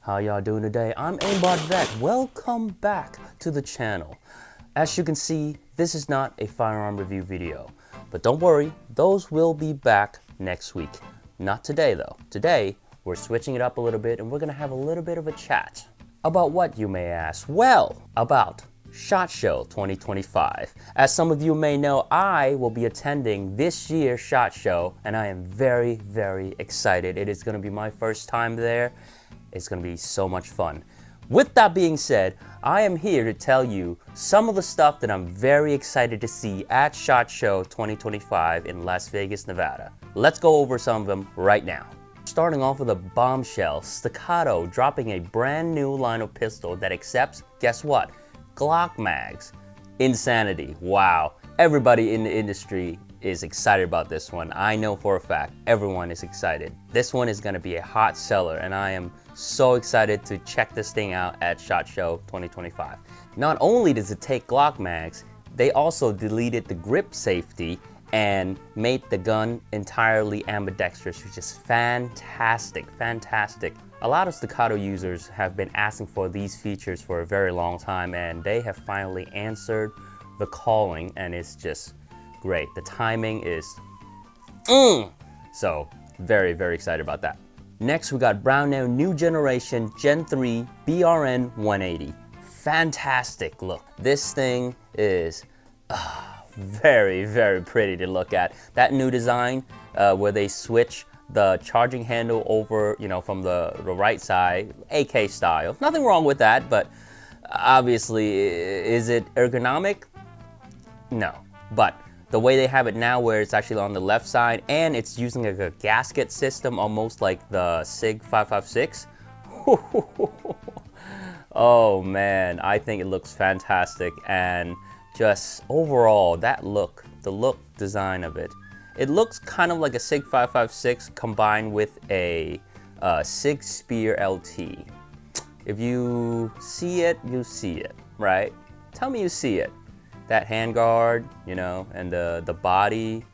How y'all doing today? I'm AIMBOTVET. Welcome back to the channel. As you can see, this is not a firearm review video, but don't worry, those will be back next week. Not today though. Today, we're switching it up a little bit and we're gonna have a little bit of a chat. About what, you may ask? Well, about SHOT Show 2025. As some of you may know, I will be attending this year's SHOT Show and I am very, very excited. It is gonna be my first time there. It's gonna be so much fun. With that being said, I am here to tell you some of the stuff that I'm very excited to see at SHOT Show 2025 in Las Vegas, Nevada. Let's go over some of them right now. Starting off with a bombshell, Staccato dropping a brand new line of pistol that accepts, guess what? Glock mags. Insanity, wow. Everybody in the industry is excited about this one. I know for a fact, everyone is excited. This one is gonna be a hot seller and I am so excited to check this thing out at SHOT Show 2025. Not only does it take Glock mags, they also deleted the grip safety and made the gun entirely ambidextrous, which is fantastic, fantastic. A lot of Staccato users have been asking for these features for a very long time and they have finally answered the calling and it's just great. The timing is so very, very excited about that. Next, we got Brownell New Generation Gen 3 BRN 180. Fantastic look. This thing is very, very pretty to look at. That new design where they switch the charging handle over, from the right side, AK style. Nothing wrong with that, but obviously, is it ergonomic? No, but the way they have it now where it's actually on the left side and it's using a gasket system almost like the SIG 556. Oh man, I think it looks fantastic and just overall that look, the look design of it. It looks kind of like a SIG 556 combined with a SIG Spear LT. If you see it, you see it, right? Tell me you see it. That handguard, and the body,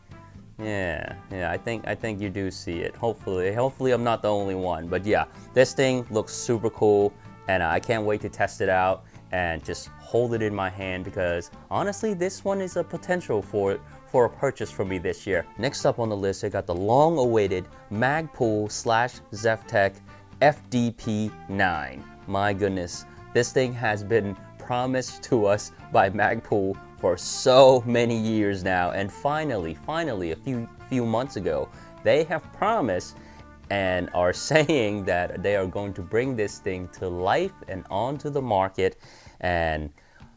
yeah, I think you do see it. Hopefully I'm not the only one, but yeah, this thing looks super cool, and I can't wait to test it out and just hold it in my hand because honestly, this one is a potential for a purchase for me this year. Next up on the list, I got the long-awaited Magpul / Zeftech FDP9. My goodness, this thing has been promised to us by Magpul for so many years now, and finally a few months ago they have promised and are saying that they are going to bring this thing to life and onto the market, and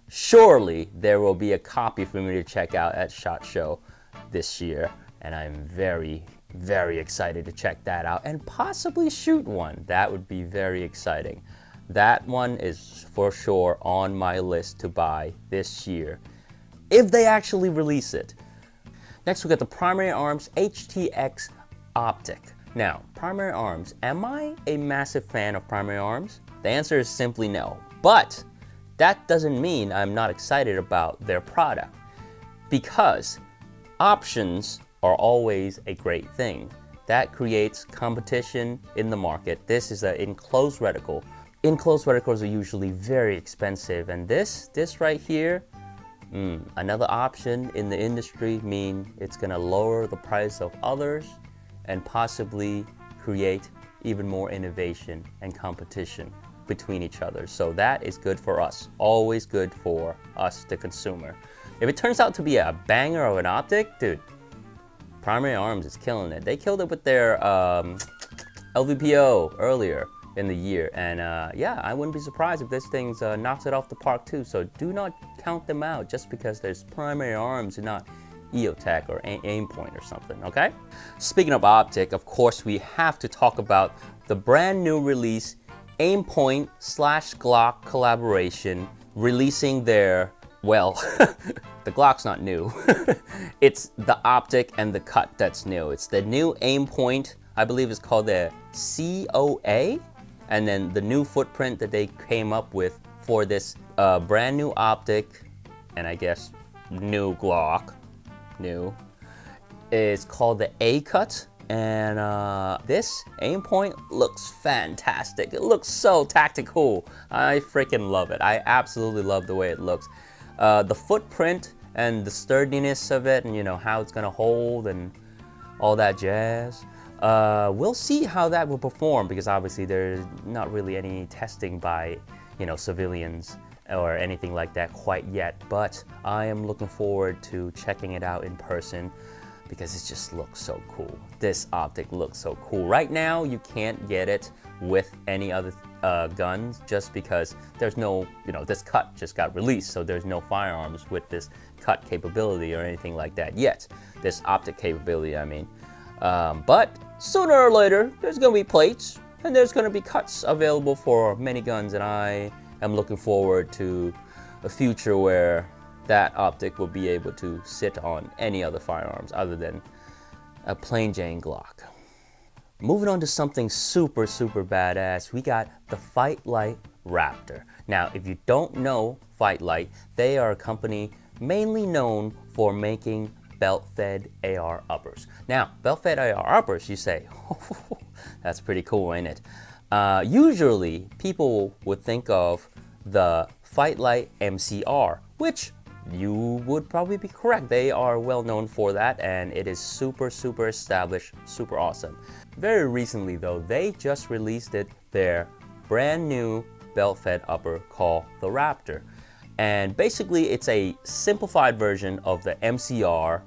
surely there will be a copy for me to check out at SHOT Show this year, and I'm very, very excited to check that out and possibly shoot one. That would be very exciting. That one is for sure on my list to buy this year, if they actually release it. Next, we got the Panzer Arms HTX Optic. Now, Panzer Arms, am I a massive fan of Panzer Arms? The answer is simply no, but that doesn't mean I'm not excited about their product, because options are always a great thing. That creates competition in the market. This is an enclosed reticle. Enclosed reticles are usually very expensive, and this right here, another option in the industry mean it's gonna lower the price of others and possibly create even more innovation and competition between each other. So that is good for us, always good for us, the consumer. If it turns out to be a banger of an optic, dude, Panzer Arms is killing it. They killed it with their LVPO earlier in the year, and yeah, I wouldn't be surprised if this thing knocks it off the park too. So do not count them out just because there's Panzer Arms and not EOTech or Aimpoint or something, okay? Speaking of optic, of course we have to talk about the brand new release Aimpoint / Glock collaboration, releasing their, well, the Glock's not new. It's the optic and the cut that's new. It's the new Aimpoint, I believe it's called the COA, and then the new footprint that they came up with for this brand new optic, and I guess new Glock, is called the A-cut. And this aim point looks fantastic. It looks so tactical. I freaking love it. I absolutely love the way it looks. The footprint and the sturdiness of it, and you know how it's gonna hold and all that jazz. We'll see how that will perform, because obviously there's not really any testing by, you know, civilians or anything like that quite yet. But I am looking forward to checking it out in person, because it just looks so cool. This optic looks so cool. Right now, you can't get it with any other guns, just because there's no, you know, this cut just got released, so there's no firearms with this cut capability or anything like that yet. This optic capability, I mean. But sooner or later, there's gonna be plates, and there's gonna be cuts available for many guns, and I am looking forward to a future where that optic will be able to sit on any other firearms other than a plain Jane Glock. Moving on to something super badass, we got the Fightlight Raptor. Now, if you don't know Fightlight, they are a company mainly known for making belt-fed AR uppers. Now, belt-fed AR uppers, you say, that's pretty cool, ain't it? Usually, people would think of the Fightlight MCR, which you would probably be correct. They are well known for that, and it is super established, super awesome. Very recently though, they just released their brand new belt-fed upper called the Raptor. And basically it's a simplified version of the MCR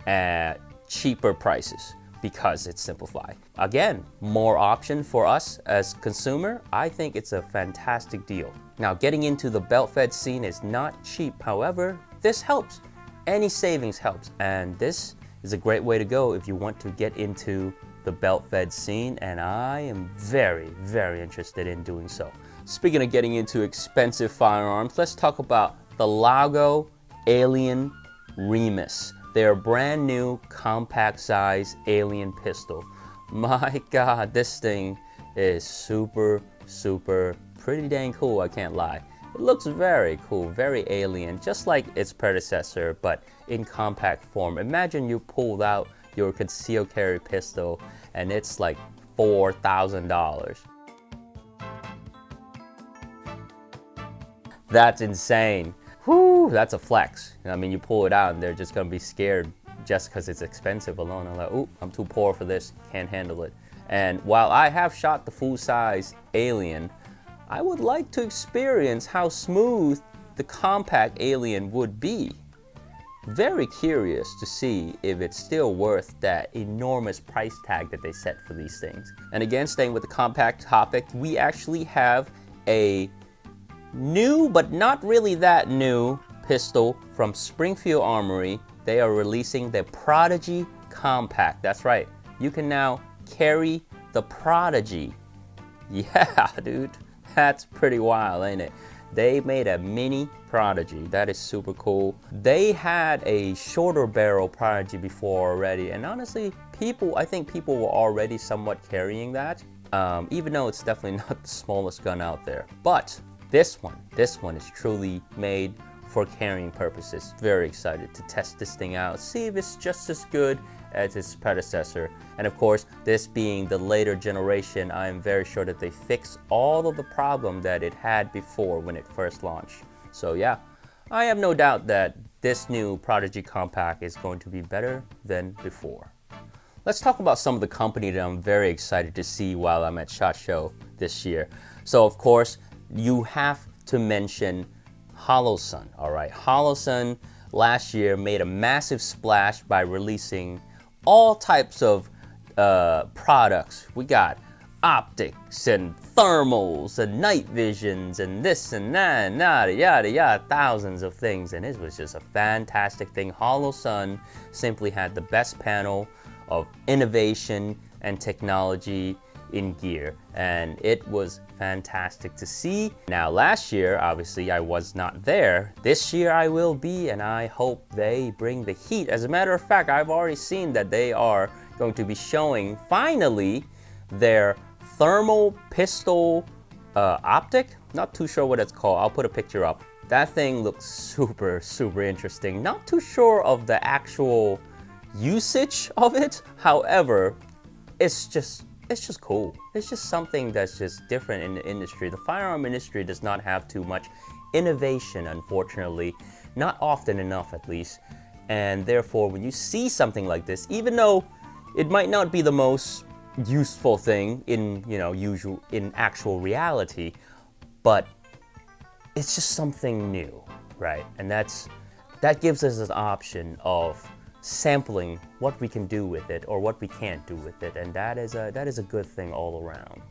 at cheaper prices, because it's simplified. Again, more option for us as consumer. I think it's a fantastic deal. Now, getting into the belt-fed scene is not cheap. However, this helps. Any savings helps. And this is a great way to go if you want to get into the belt-fed scene. And I am very interested in doing so. Speaking of getting into expensive firearms, let's talk about the Lago Alien Remus. Their brand new compact size alien pistol. My God, this thing is super pretty dang cool, I can't lie. It looks very cool, very alien, just like its predecessor, but in compact form. Imagine you pulled out your concealed carry pistol and it's like $4,000. That's insane. Whew, that's a flex. I mean, you pull it out and they're just gonna be scared just because it's expensive alone. I'm like, ooh, I'm too poor for this, can't handle it. And while I have shot the full-size Alien, I would like to experience how smooth the compact Alien would be. Very curious to see if it's still worth that enormous price tag that they set for these things. And again, staying with the compact topic, we actually have a new, but not really that new, pistol from Springfield Armory. They are releasing the Prodigy Compact. That's right. You can now carry the Prodigy. Yeah, dude. That's pretty wild, ain't it? They made a mini Prodigy. That is super cool. They had a shorter barrel Prodigy before already, and honestly, I think people were already somewhat carrying that, even though it's definitely not the smallest gun out there. But this one is truly made for carrying purposes. Very excited to test this thing out, see if it's just as good as its predecessor. And of course, this being the later generation, I am very sure that they fixed all of the problem that it had before when it first launched. So yeah, I have no doubt that this new Prodigy Compact is going to be better than before. Let's talk about some of the company that I'm very excited to see while I'm at SHOT Show this year. So of course, you have to mention Holosun, all right? Holosun last year made a massive splash by releasing all types of products. We got optics and thermals and night visions and this and that and yada, thousands of things. And it was just a fantastic thing. Holosun simply had the best panel of innovation and technology in gear, and it was fantastic to see. Now last year, obviously I was not there. This year I will be, and I hope they bring the heat. As a matter of fact, I've already seen that they are going to be showing finally their thermal pistol optic. Not too sure what it's called. I'll put a picture up. That thing looks super interesting. Not too sure of the actual usage of it. However, it's just cool. It's just something that's just different in the industry. The firearm industry does not have too much innovation, unfortunately, not often enough at least. And therefore, when you see something like this, even though it might not be the most useful thing in, you know, in actual reality, but it's just something new, right? And that gives us an option of sampling what we can do with it or what we can't do with it, and that is a good thing all around.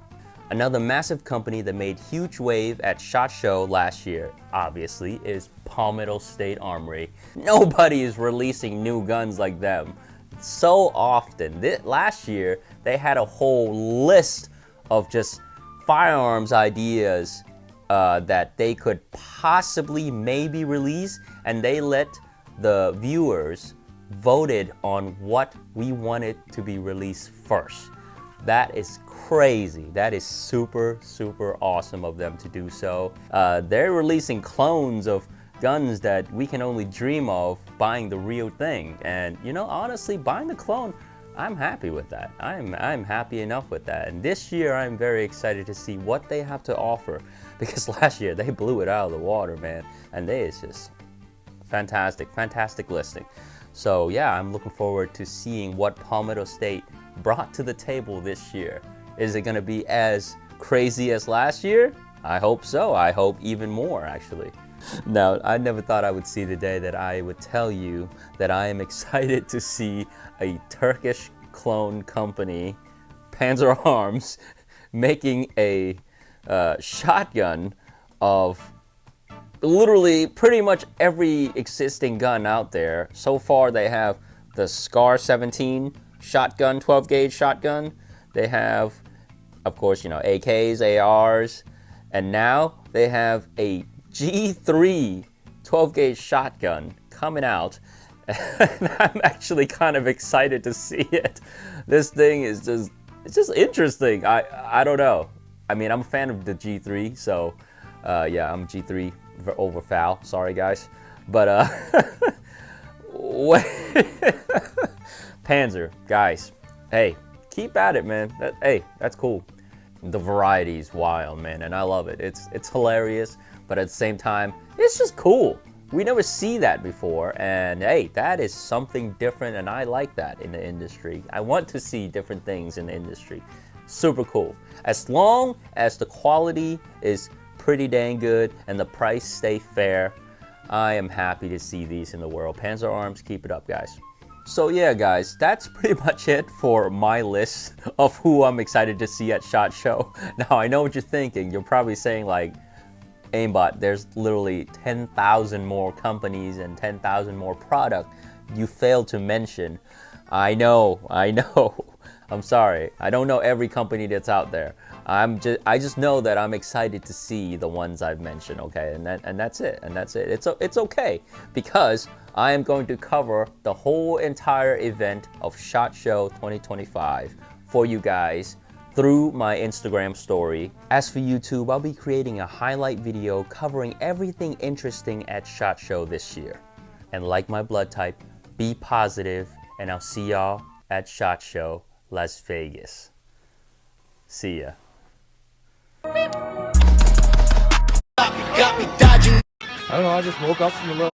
Another massive company that made huge wave at SHOT Show last year, obviously, is Palmetto State Armory. Nobody is releasing new guns like them so often. Last year, they had a whole list of just firearms ideas that they could possibly maybe release, and they let the viewers voted on what we wanted to be released first. That is crazy. That is super, super awesome of them to do so. They're releasing clones of guns that we can only dream of buying the real thing. And you know, honestly, buying the clone, I'm happy with that. I'm happy enough with that. And this year, I'm very excited to see what they have to offer, because last year they blew it out of the water, man. And it's just fantastic, fantastic listing. So yeah, I'm looking forward to seeing what Palmetto State brought to the table this year. Is it going to be as crazy as last year? I hope so. I hope even more, actually. Now, I never thought I would see the day that I would tell you that I am excited to see a Turkish clone company, Panzer Arms, making a shotgun of literally pretty much every existing gun out there. So far, they have the SCAR 17 shotgun, 12 gauge shotgun. They have, of course, you know, AKs, ARs, and now they have a G3 12 gauge shotgun coming out. And I'm actually kind of excited to see it. This thing is it's just interesting. I don't know. I mean, I'm a fan of the G3, so yeah, I'm G3 over FAL. Sorry, guys. But Panzer, guys, hey, keep at it, man. Hey, that's cool. The variety is wild, man, and I love it. It's hilarious, but at the same time, it's just cool. We never see that before, and hey, that is something different, and I like that in the industry. I want to see different things in the industry. Super cool. As long as the quality is pretty dang good and the price stay fair, I am happy to see these in the world. Panzer Arms, keep it up, guys. So yeah, guys, that's pretty much it for my list of who I'm excited to see at SHOT Show. Now, I know what you're thinking. You're probably saying, like, Aimbot, there's literally 10,000 more companies and 10,000 more product you failed to mention. I know. I'm sorry. I don't know every company that's out there. I just know that I'm excited to see the ones I've mentioned, okay? And that's it. It's okay, because I am going to cover the whole entire event of SHOT Show 2025 for you guys through my Instagram story. As for YouTube, I'll be creating a highlight video covering everything interesting at SHOT Show this year. And like my blood type, be positive, and I'll see y'all at SHOT Show Las Vegas. See ya. I don't know, I just woke up from a little